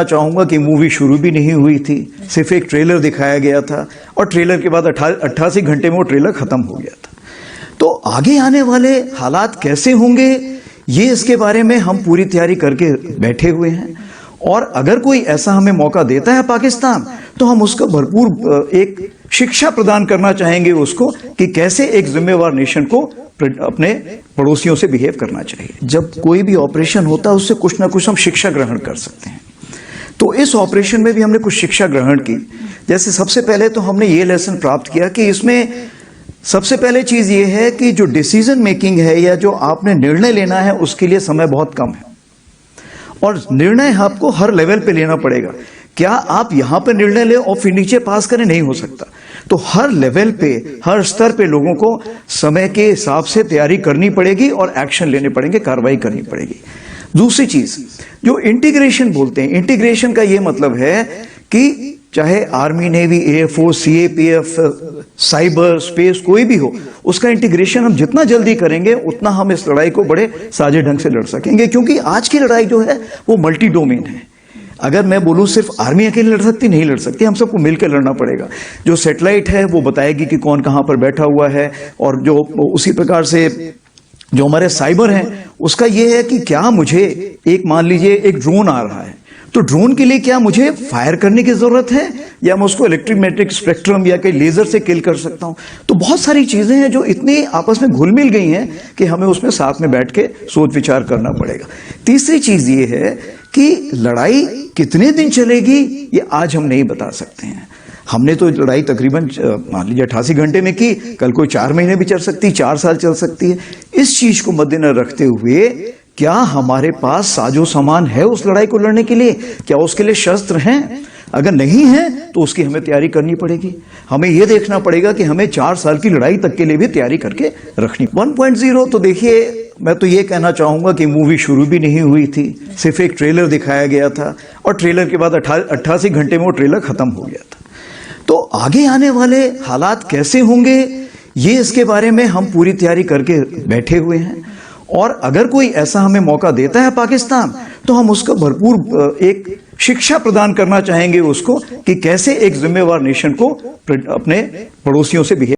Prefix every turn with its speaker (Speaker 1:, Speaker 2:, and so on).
Speaker 1: चाहूंगा कि मूवी शुरू भी नहीं हुई थी, सिर्फ एक ट्रेलर दिखाया गया था और ट्रेलर के बाद 88 घंटे में वो ट्रेलर खत्म हो गया था। तो आगे आने वाले हालात कैसे होंगे ये इसके बारे में हम पूरी तैयारी करके बैठे हुए हैं और अगर कोई ऐसा हमें मौका देता है पाकिस्तान तो हम उसको भरपूर एक शिक्षा प्रदान करना चाहेंगे उसको कि कैसे एक जिम्मेवार नेशन को अपने पड़ोसियों से बिहेव करना चाहिए। जब कोई भी ऑपरेशन होता है उससे कुछ ना कुछ हम शिक्षा ग्रहण कर सकते हैं। तो इस ऑपरेशन में भी हमने कुछ शिक्षा ग्रहण की। जैसे सबसे पहले तो हमने ये लेसन प्राप्त किया कि इसमें सबसे पहले चीज ये है कि जो डिसीजन मेकिंग है या जो आपने निर्णय लेना है उसके लिए समय बहुत कम है और निर्णय आपको हर लेवल पे लेना पड़ेगा। क्या आप यहां पर निर्णय ले और फिर नीचे पास करें? नहीं हो सकता। तो हर लेवल पे हर स्तर पे लोगों को समय के हिसाब से तैयारी करनी पड़ेगी और एक्शन लेने पड़ेंगे, कार्रवाई करनी पड़ेगी। दूसरी चीज जो इंटीग्रेशन बोलते हैं, इंटीग्रेशन का ये मतलब है कि चाहे army, navy, air force, CAPF, cyber, space कोई भी हो, उसका इंटीग्रेशन हम जितना जल्दी करेंगे उतना हम इस लड़ाई को बड़े साझे ढंग से लड़ सकेंगे। क्योंकि आज की लड़ाई जो है वो मल्टी डोमेन है। अगर मैं बोलूं सिर्फ आर्मी अकेले लड़ सकती, नहीं लड़ सकती, हम सबको मिलकर लड़ना पड़ेगा। जो सैटेलाइट है वो बताएगी कि कौन कहां पर बैठा हुआ है और जो उसी प्रकार से जो हमारे साइबर हैं उसका ये है कि क्या मुझे एक मान लीजिए एक ड्रोन आ रहा है तो ड्रोन के लिए क्या मुझे फायर करने की जरूरत है या मैं उसको इलेक्ट्रोमैग्नेटिक स्पेक्ट्रम या कहीं लेजर से किल कर सकता हूं। तो बहुत सारी चीजें हैं जो इतनी आपस में घुल मिल गई हैं कि हमें उसमें साथ में बैठ के सोच विचार करना पड़ेगा। तीसरी चीज ये है कि लड़ाई कितने दिन चलेगी ये आज हम नहीं बता सकते हैं। हमने तो लड़ाई तकरीबन मान लीजिए 88 घंटे में की, कल कोई 4 महीने भी चल सकती, 4 साल चल सकती है। इस चीज को मद्देनजर रखते हुए क्या हमारे पास साजो सामान है उस लड़ाई को लड़ने के लिए? क्या उसके लिए शस्त्र हैं? अगर नहीं है तो उसकी हमें तैयारी करनी पड़ेगी। हमें यह देखना पड़ेगा कि हमें 4 साल की लड़ाई तक के लिए भी तैयारी करके रखनी। 1.0 तो देखिए, मैं तो ये कहना चाहूंगा कि मूवी शुरू भी नहीं हुई थी, सिर्फ एक ट्रेलर दिखाया गया था और ट्रेलर के बाद 88 घंटे में वो ट्रेलर खत्म हो गया था। तो आगे आने वाले हालात कैसे होंगे ये इसके बारे में हम पूरी तैयारी करके बैठे हुए हैं और अगर कोई ऐसा हमें मौका देता है पाकिस्तान तो हम उसको भरपूर एक शिक्षा प्रदान करना चाहेंगे उसको कि कैसे एक जिम्मेवार नेशन को अपने पड़ोसियों से बिहेव